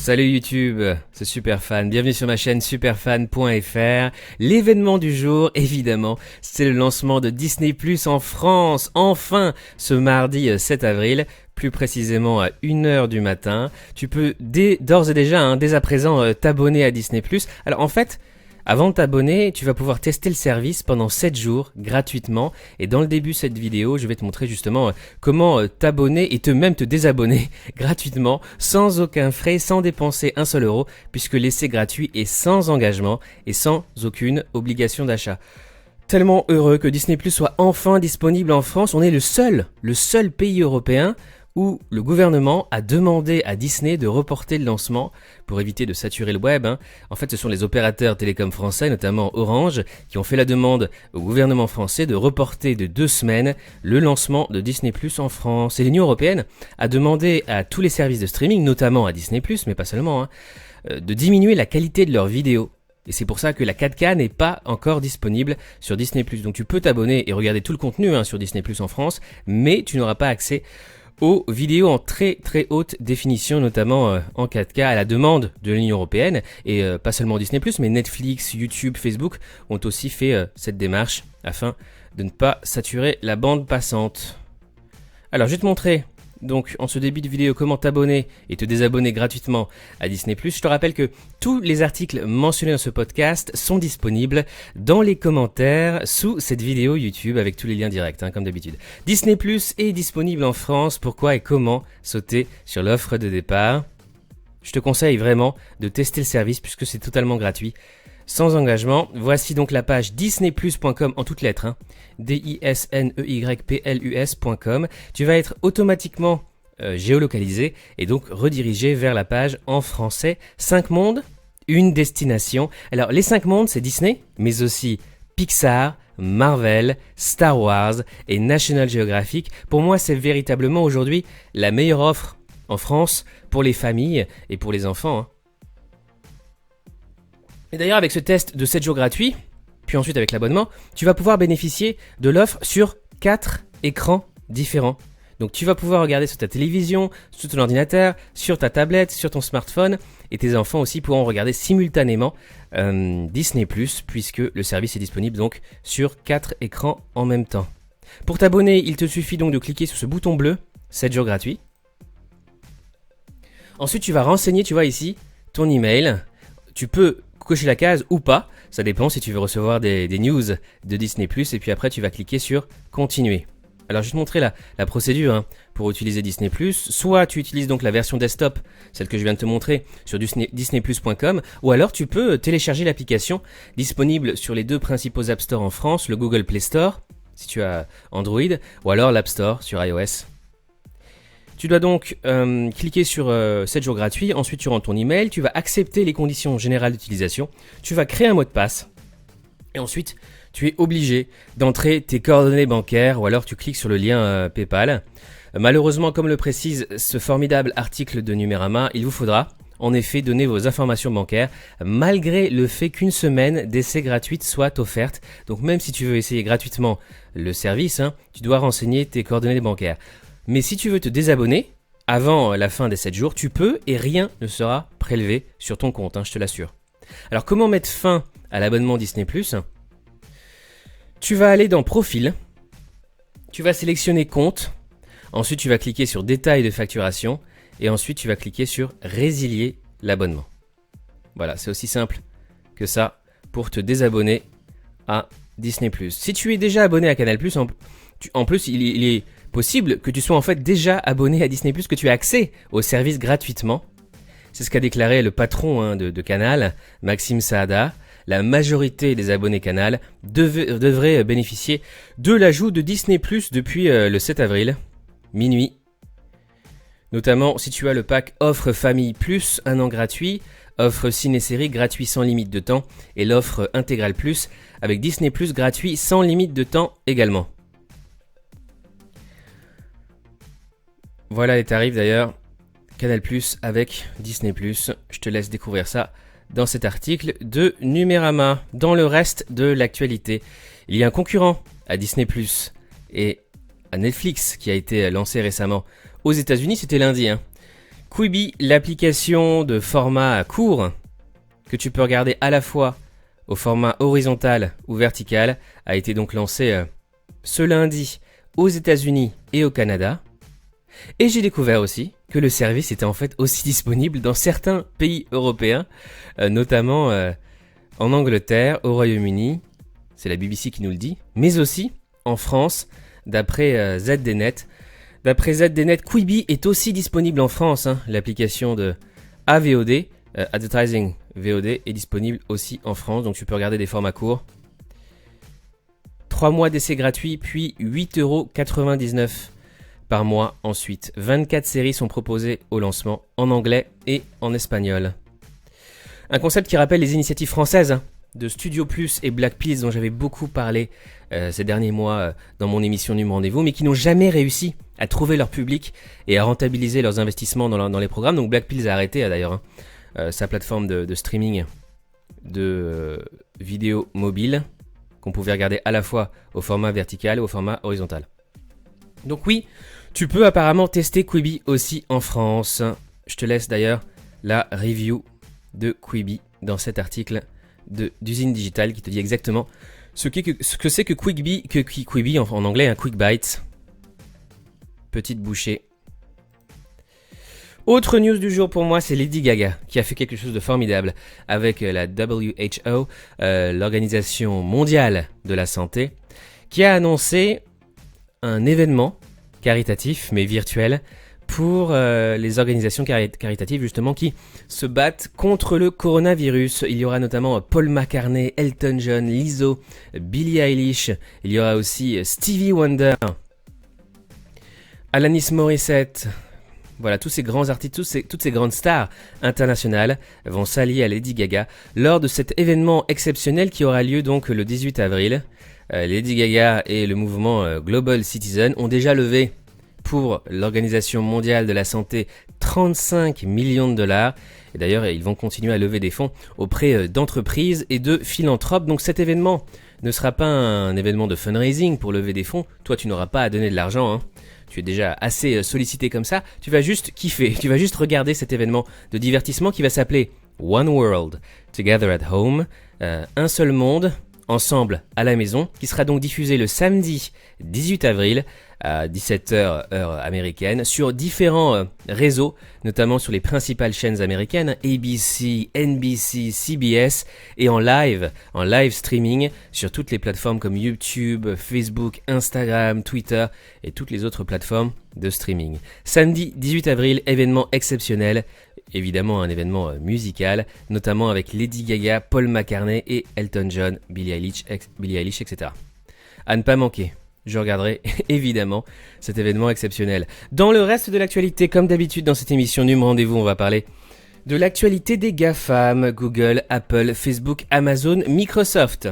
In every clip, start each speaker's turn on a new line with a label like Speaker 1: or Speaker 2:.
Speaker 1: Salut YouTube, c'est Superfan, bienvenue sur ma chaîne superfan.fr. L'événement du jour, évidemment, c'est le lancement de Disney Plus en France, enfin, ce mardi 7 avril, plus précisément à 1h du matin. Tu peux d'ores et déjà, dès à présent, t'abonner à Disney Plus. Alors en fait, avant de t'abonner, tu vas pouvoir tester le service pendant 7 jours gratuitement, et dans le début de cette vidéo, je vais te montrer justement comment t'abonner et même te désabonner gratuitement, sans aucun frais, sans dépenser un seul euro, puisque l'essai gratuit est sans engagement et sans aucune obligation d'achat. Tellement heureux que Disney Plus soit enfin disponible en France. On est le seul pays européen où le gouvernement a demandé à Disney de reporter le lancement pour éviter de saturer le web. En fait, ce sont les opérateurs télécoms français, notamment Orange, qui ont fait la demande au gouvernement français de reporter de 2 semaines le lancement de Disney Plus en France. Et l'Union européenne a demandé à tous les services de streaming, notamment à Disney Plus, mais pas seulement, de diminuer la qualité de leurs vidéos. Et c'est pour ça que la 4K n'est pas encore disponible sur Disney+. Donc tu peux t'abonner et regarder tout le contenu sur Disney Plus en France, mais tu n'auras pas accès aux vidéos en très haute définition, notamment en 4K à la demande de l'Union européenne. Et pas seulement Disney+, mais Netflix, YouTube, Facebook ont aussi fait cette démarche afin de ne pas saturer la bande passante. Alors je vais te montrer donc en ce début de vidéo comment t'abonner et te désabonner gratuitement à Disney+. Je te rappelle que tous les articles mentionnés dans ce podcast sont disponibles dans les commentaires sous cette vidéo YouTube avec tous les liens directs, comme d'habitude. Disney+ est disponible en France. Pourquoi et comment sauter sur l'offre de départ? Je te conseille vraiment de tester le service puisque c'est totalement gratuit, sans engagement. Voici donc la page disneyplus.com en toutes lettres, disneyplus.com. Tu vas être automatiquement géolocalisé et donc redirigé vers la page en français. 5 mondes, une destination. Alors les 5 mondes, c'est Disney, mais aussi Pixar, Marvel, Star Wars et National Geographic. Pour moi, c'est véritablement aujourd'hui la meilleure offre en France pour les familles et pour les enfants. Et d'ailleurs, avec ce test de 7 jours gratuits, puis ensuite avec l'abonnement, tu vas pouvoir bénéficier de l'offre sur 4 écrans différents. Donc tu vas pouvoir regarder sur ta télévision, sur ton ordinateur, sur ta tablette, sur ton smartphone, et tes enfants aussi pourront regarder simultanément Disney+, puisque le service est disponible donc sur 4 écrans en même temps. Pour t'abonner, il te suffit donc de cliquer sur ce bouton bleu, 7 jours gratuits. Ensuite, tu vas renseigner, tu vois ici, ton email. Tu peux cocher la case ou pas, ça dépend si tu veux recevoir des news de Disney+, et puis après tu vas cliquer sur continuer. Alors je vais te montrer la procédure pour utiliser Disney+. Soit tu utilises donc la version desktop, celle que je viens de te montrer sur disneyplus.com, ou alors tu peux télécharger l'application disponible sur les 2 principaux App Store en France, le Google Play Store si tu as Android, ou alors l'App Store sur iOS. Tu dois donc cliquer sur 7 jours gratuits, ensuite tu rentres ton email, tu vas accepter les conditions générales d'utilisation, tu vas créer un mot de passe, et ensuite tu es obligé d'entrer tes coordonnées bancaires, ou alors tu cliques sur le lien PayPal. Malheureusement, comme le précise ce formidable article de Numérama, il vous faudra en effet donner vos informations bancaires, malgré le fait qu'une semaine d'essai gratuite soit offerte. Donc même si tu veux essayer gratuitement le service, tu dois renseigner tes coordonnées bancaires. Mais si tu veux te désabonner avant la fin des 7 jours, tu peux et rien ne sera prélevé sur ton compte, je te l'assure. Alors comment mettre fin à l'abonnement Disney+? Tu vas aller dans Profil, tu vas sélectionner Compte, ensuite tu vas cliquer sur Détails de facturation et ensuite tu vas cliquer sur Résilier l'abonnement. Voilà, c'est aussi simple que ça pour te désabonner à Disney+. Si tu es déjà abonné à Canal+, en plus il est possible que tu sois en fait déjà abonné à Disney+, que tu aies accès au service gratuitement. C'est ce qu'a déclaré le patron de Canal, Maxime Saada. La majorité des abonnés Canal devraient bénéficier de l'ajout de Disney+, depuis le 7 avril, minuit. Notamment si tu as le pack Offre Famille Plus, 1 an gratuit, offre Ciné-Série gratuit sans limite de temps, et l'offre Intégrale Plus avec Disney+, gratuit sans limite de temps également. Voilà les tarifs d'ailleurs, Canal+ avec Disney+, je te laisse découvrir ça dans cet article de Numérama. Dans le reste de l'actualité, il y a un concurrent à Disney+ et à Netflix qui a été lancé récemment aux États-Unis, c'était lundi, Quibi, l'application de format court que tu peux regarder à la fois au format horizontal ou vertical, a été donc lancée ce lundi aux États-Unis et au Canada. Et j'ai découvert aussi que le service était en fait aussi disponible dans certains pays européens, notamment en Angleterre, au Royaume-Uni, c'est la BBC qui nous le dit, mais aussi en France, d'après ZDNet. D'après ZDNet, Quibi est aussi disponible en France. L'application de AVOD, Advertising VOD, est disponible aussi en France, donc tu peux regarder des formats courts. 3 mois d'essai gratuit, puis 8,99€ par mois ensuite. 24 séries sont proposées au lancement en anglais et en espagnol. Un concept qui rappelle les initiatives françaises de Studio Plus et Black Pills dont j'avais beaucoup parlé ces derniers mois dans mon émission Nume Rendez-vous, mais qui n'ont jamais réussi à trouver leur public et à rentabiliser leurs investissements dans les programmes. Donc Black Pills a arrêté d'ailleurs sa plateforme de streaming de vidéos mobiles qu'on pouvait regarder à la fois au format vertical et au format horizontal. Donc oui, tu peux apparemment tester Quibi aussi en France. Je te laisse d'ailleurs la review de Quibi dans cet article d'Usine Digitale qui te dit exactement ce que c'est que Quibi en anglais, un Quick Bites. Petite bouchée. Autre news du jour pour moi, c'est Lady Gaga qui a fait quelque chose de formidable avec la WHO, l'Organisation mondiale de la santé, qui a annoncé un événement caritatif mais virtuel pour les organisations caritatives justement qui se battent contre le coronavirus. Il y aura notamment Paul McCartney, Elton John, Lizzo, Billie Eilish, il y aura aussi Stevie Wonder, Alanis Morissette. Voilà, tous ces grands artistes, toutes ces grandes stars internationales vont s'allier à Lady Gaga lors de cet événement exceptionnel qui aura lieu donc le 18 avril. Lady Gaga et le mouvement Global Citizen ont déjà levé pour l'Organisation mondiale de la santé 35 millions de dollars. Et d'ailleurs, ils vont continuer à lever des fonds auprès d'entreprises et de philanthropes. Donc cet événement ne sera pas un événement de fundraising pour lever des fonds. Toi, tu n'auras pas à donner de l'argent, Tu es déjà assez sollicité comme ça. Tu vas juste kiffer. Tu vas juste regarder cet événement de divertissement qui va s'appeler One World Together at Home. Un seul monde, ensemble à la maison, qui sera donc diffusé le samedi 18 avril à 17h heure américaine sur différents réseaux, notamment sur les principales chaînes américaines, ABC, NBC, CBS, et en live streaming sur toutes les plateformes comme YouTube, Facebook, Instagram, Twitter et toutes les autres plateformes de streaming. Samedi 18 avril, événement exceptionnel, évidemment un événement musical, notamment avec Lady Gaga, Paul McCartney et Elton John, Billie Eilish, etc. À ne pas manquer. Je regarderai évidemment cet événement exceptionnel. Dans le reste de l'actualité, comme d'habitude dans cette émission Nume Rendez-vous, on va parler de l'actualité des GAFAM, Google, Apple, Facebook, Amazon, Microsoft.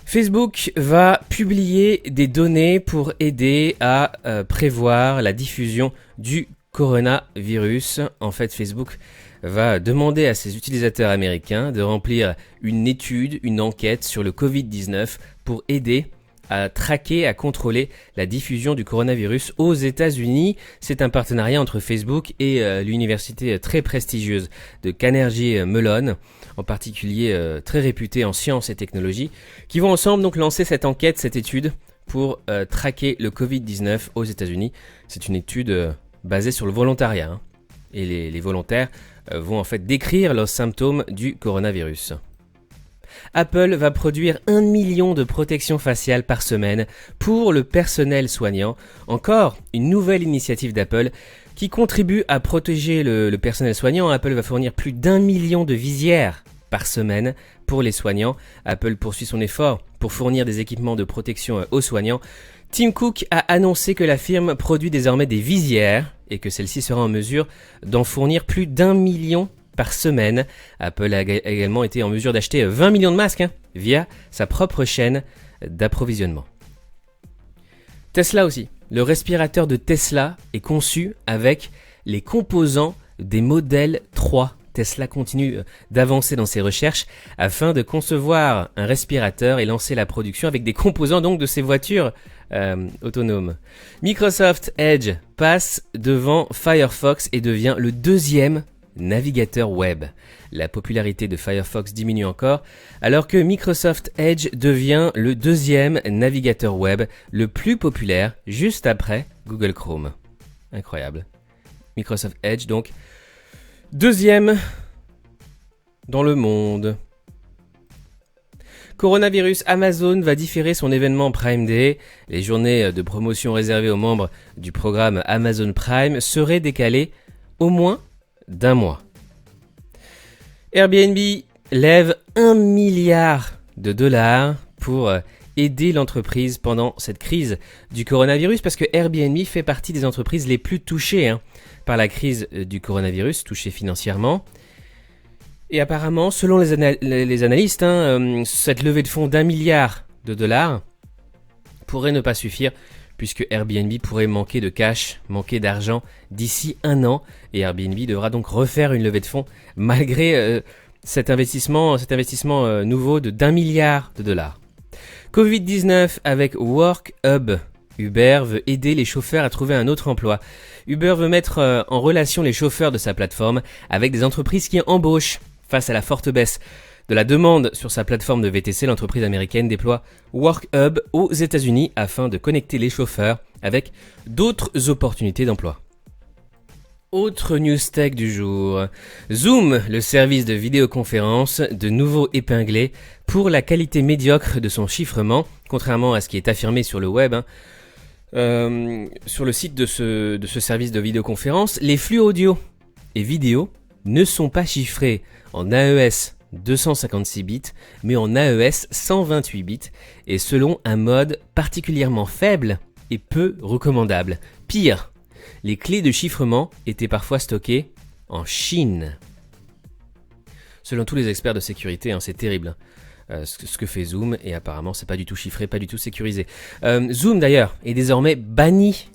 Speaker 1: Facebook va publier des données pour aider à prévoir la diffusion du coronavirus. En fait, Facebook va demander à ses utilisateurs américains de remplir une enquête sur le Covid-19 pour aider à traquer, à contrôler la diffusion du coronavirus aux États-Unis. C'est un partenariat entre Facebook et l'université très prestigieuse de Carnegie Mellon, en particulier très réputée en sciences et technologies, qui vont ensemble donc lancer cette enquête, cette étude pour traquer le Covid-19 aux États-Unis. C'est une étude basée sur le volontariat, et les volontaires vont en fait décrire leurs symptômes du coronavirus. Apple va produire 1 million de protections faciales par semaine pour le personnel soignant. Encore une nouvelle initiative d'Apple qui contribue à protéger le personnel soignant. Apple va fournir plus d'1 million de visières par semaine pour les soignants. Apple poursuit son effort pour fournir des équipements de protection aux soignants. Tim Cook a annoncé que la firme produit désormais des visières et que celle-ci sera en mesure d'en fournir plus d'1 million par semaine. Apple a également été en mesure d'acheter 20 millions de masques via sa propre chaîne d'approvisionnement. Tesla aussi. Le respirateur de Tesla est conçu avec les composants des modèles 3. Tesla continue d'avancer dans ses recherches afin de concevoir un respirateur et lancer la production avec des composants donc de ces voitures autonome. Microsoft Edge passe devant Firefox et devient le deuxième navigateur web. La popularité de Firefox diminue encore, alors que Microsoft Edge devient le deuxième navigateur web le plus populaire, juste après Google Chrome. Incroyable. Microsoft Edge, donc, deuxième dans le monde. Coronavirus, Amazon va différer son événement Prime Day. Les journées de promotion réservées aux membres du programme Amazon Prime seraient décalées au moins d'un mois. Airbnb lève $1 milliard pour aider l'entreprise pendant cette crise du coronavirus, parce que Airbnb fait partie des entreprises les plus touchées par la crise du coronavirus, touchées financièrement. Et apparemment, selon les analystes, cette levée de fonds d'$1 milliard pourrait ne pas suffire, puisque Airbnb pourrait manquer de cash, manquer d'argent d'ici 1 an, et Airbnb devra donc refaire une levée de fonds malgré cet investissement nouveau de d'$1 milliard. Covid-19 avec WorkHub. Uber veut aider les chauffeurs à trouver un autre emploi. Uber veut mettre en relation les chauffeurs de sa plateforme avec des entreprises qui embauchent. Face à la forte baisse de la demande sur sa plateforme de VTC, l'entreprise américaine déploie WorkHub aux États-Unis afin de connecter les chauffeurs avec d'autres opportunités d'emploi. Autre news tech du jour. Zoom, le service de vidéoconférence, de nouveau épinglé pour la qualité médiocre de son chiffrement, contrairement à ce qui est affirmé sur le web. Sur le site de ce service de vidéoconférence, les flux audio et vidéo ne sont pas chiffrés en AES 256 bits, mais en AES 128 bits, et selon un mode particulièrement faible et peu recommandable. Pire, les clés de chiffrement étaient parfois stockées en Chine. Selon tous les experts de sécurité, c'est terrible ce que fait Zoom, et apparemment c'est pas du tout chiffré, pas du tout sécurisé. Zoom d'ailleurs est désormais banni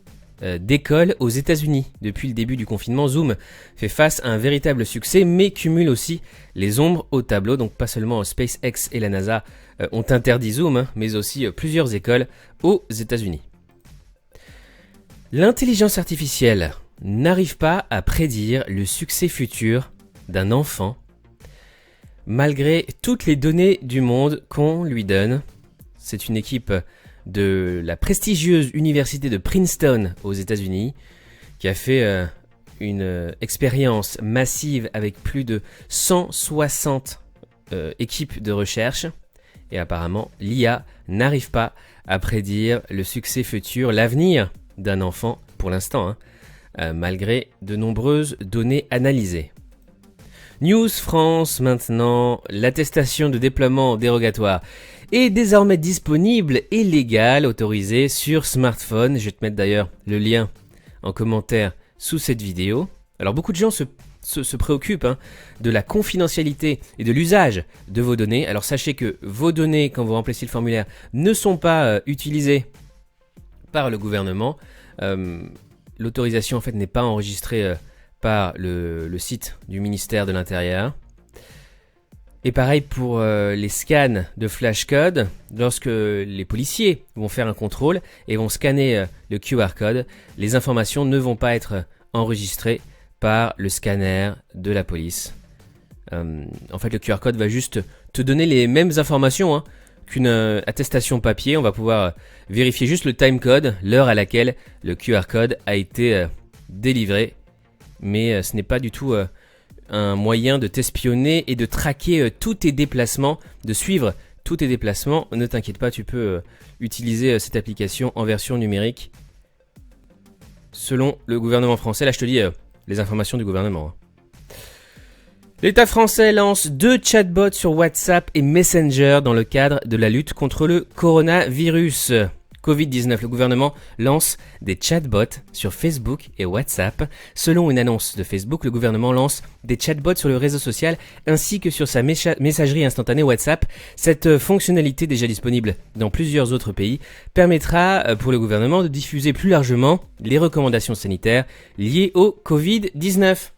Speaker 1: d'école aux États-Unis. Depuis le début du confinement, Zoom fait face à un véritable succès, mais cumule aussi les ombres au tableau. Donc pas seulement SpaceX et la NASA ont interdit Zoom, mais aussi plusieurs écoles aux États-Unis. L'intelligence artificielle n'arrive pas à prédire le succès futur d'un enfant, malgré toutes les données du monde qu'on lui donne. C'est une équipe de la prestigieuse université de Princeton aux États-Unis qui a fait une expérience massive avec plus de 160 équipes de recherche, et apparemment l'IA n'arrive pas à prédire le succès futur, l'avenir d'un enfant pour l'instant, malgré de nombreuses données analysées. News France maintenant, l'attestation de déploiement dérogatoire est désormais disponible et légale, autorisée sur smartphone. Je vais te mettre d'ailleurs le lien en commentaire sous cette vidéo. Alors beaucoup de gens se préoccupent de la confidentialité et de l'usage de vos données. Alors sachez que vos données, quand vous remplissez le formulaire, ne sont pas utilisées par le gouvernement. L'autorisation en fait n'est pas enregistrée par le site du ministère de l'Intérieur. Et pareil pour les scans de flashcode, lorsque les policiers vont faire un contrôle et vont scanner le QR code, les informations ne vont pas être enregistrées par le scanner de la police. En fait, le QR code va juste te donner les mêmes informations qu'une attestation papier. On va pouvoir vérifier juste le timecode, l'heure à laquelle le QR code a été délivré. Mais ce n'est pas du tout un moyen de t'espionner et de traquer tous tes déplacements, de suivre tous tes déplacements. Ne t'inquiète pas, tu peux utiliser cette application en version numérique selon le gouvernement français. Là, je te dis les informations du gouvernement. L'État français lance 2 chatbots sur WhatsApp et Messenger dans le cadre de la lutte contre le coronavirus. Covid-19, le gouvernement lance des chatbots sur Facebook et WhatsApp. Selon une annonce de Facebook, le gouvernement lance des chatbots sur le réseau social ainsi que sur sa messagerie instantanée WhatsApp. Cette fonctionnalité, déjà disponible dans plusieurs autres pays, permettra pour le gouvernement de diffuser plus largement les recommandations sanitaires liées au Covid-19.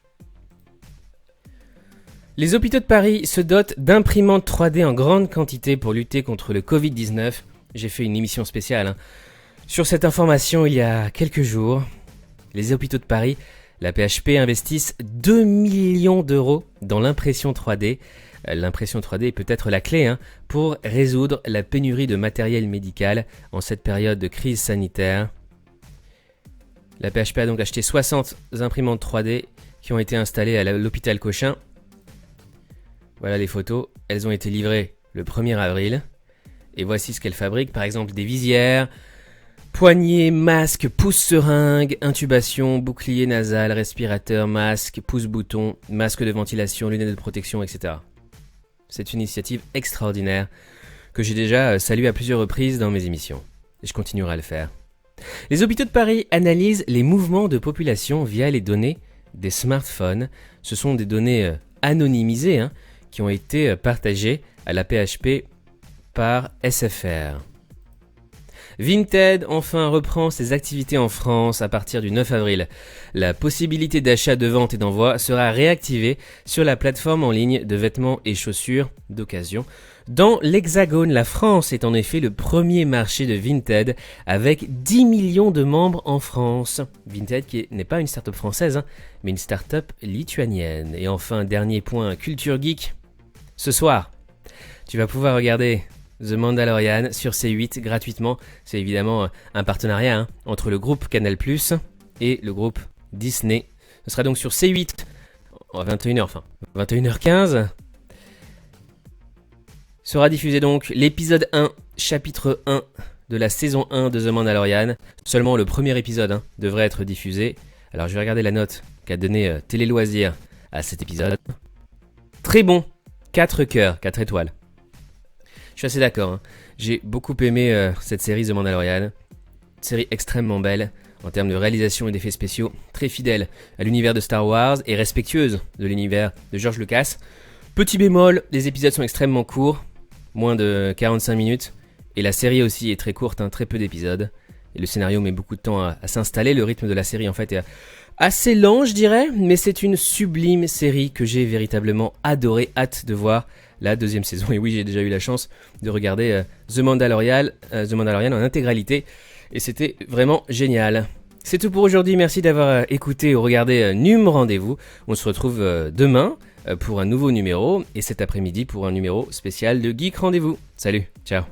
Speaker 1: Les hôpitaux de Paris se dotent d'imprimantes 3D en grande quantité pour lutter contre le Covid-19. J'ai fait une émission spéciale Sur cette information, il y a quelques jours, les hôpitaux de Paris, la PHP investissent 2 millions d'euros dans l'impression 3D. L'impression 3D est peut-être la clé pour résoudre la pénurie de matériel médical en cette période de crise sanitaire. La PHP a donc acheté 60 imprimantes 3D qui ont été installées à l'hôpital Cochin. Voilà les photos, elles ont été livrées le 1er avril. Et voici ce qu'elles fabriquent, par exemple des visières, poignées, masques, pousse-seringues, intubation, bouclier nasal, respirateur, masque, pouce-bouton, masque de ventilation, lunettes de protection, etc. C'est une initiative extraordinaire que j'ai déjà saluée à plusieurs reprises dans mes émissions. Et je continuerai à le faire. Les hôpitaux de Paris analysent les mouvements de population via les données des smartphones. Ce sont des données anonymisées qui ont été partagées à la PHP par SFR. Vinted enfin reprend ses activités en France à partir du 9 avril. La possibilité d'achat, de vente et d'envoi sera réactivée sur la plateforme en ligne de vêtements et chaussures d'occasion. Dans l'Hexagone, la France est en effet le premier marché de Vinted avec 10 millions de membres en France. Vinted qui n'est pas une start-up française, mais une start-up lituanienne. Et enfin, dernier point, culture geek. Ce soir, tu vas pouvoir regarder The Mandalorian sur C8 gratuitement. C'est évidemment un partenariat entre le groupe Canal+ et le groupe Disney. Ce sera donc sur C8 à 21h15. Sera diffusé donc l'épisode 1, chapitre 1 de la saison 1 de The Mandalorian. Seulement le premier épisode devrait être diffusé. Alors je vais regarder la note qu'a donné Télé Loisirs à cet épisode. Très bon, 4 cœurs, 4 étoiles. Je suis assez d'accord. J'ai beaucoup aimé cette série The Mandalorian. Une série extrêmement belle en termes de réalisation et d'effets spéciaux, très fidèle à l'univers de Star Wars et respectueuse de l'univers de George Lucas. Petit bémol, les épisodes sont extrêmement courts, moins de 45 minutes, et la série aussi est très courte, très peu d'épisodes. Et le scénario met beaucoup de temps à s'installer, le rythme de la série en fait est assez lent je dirais, mais c'est une sublime série que j'ai véritablement adoré, hâte de voir la deuxième saison. Et oui, j'ai déjà eu la chance de regarder The Mandalorian en intégralité, et c'était vraiment génial. C'est tout pour aujourd'hui, merci d'avoir écouté ou regardé Num Rendez-vous. On se retrouve demain pour un nouveau numéro, et cet après-midi pour un numéro spécial de Geek Rendez-vous. Salut, ciao.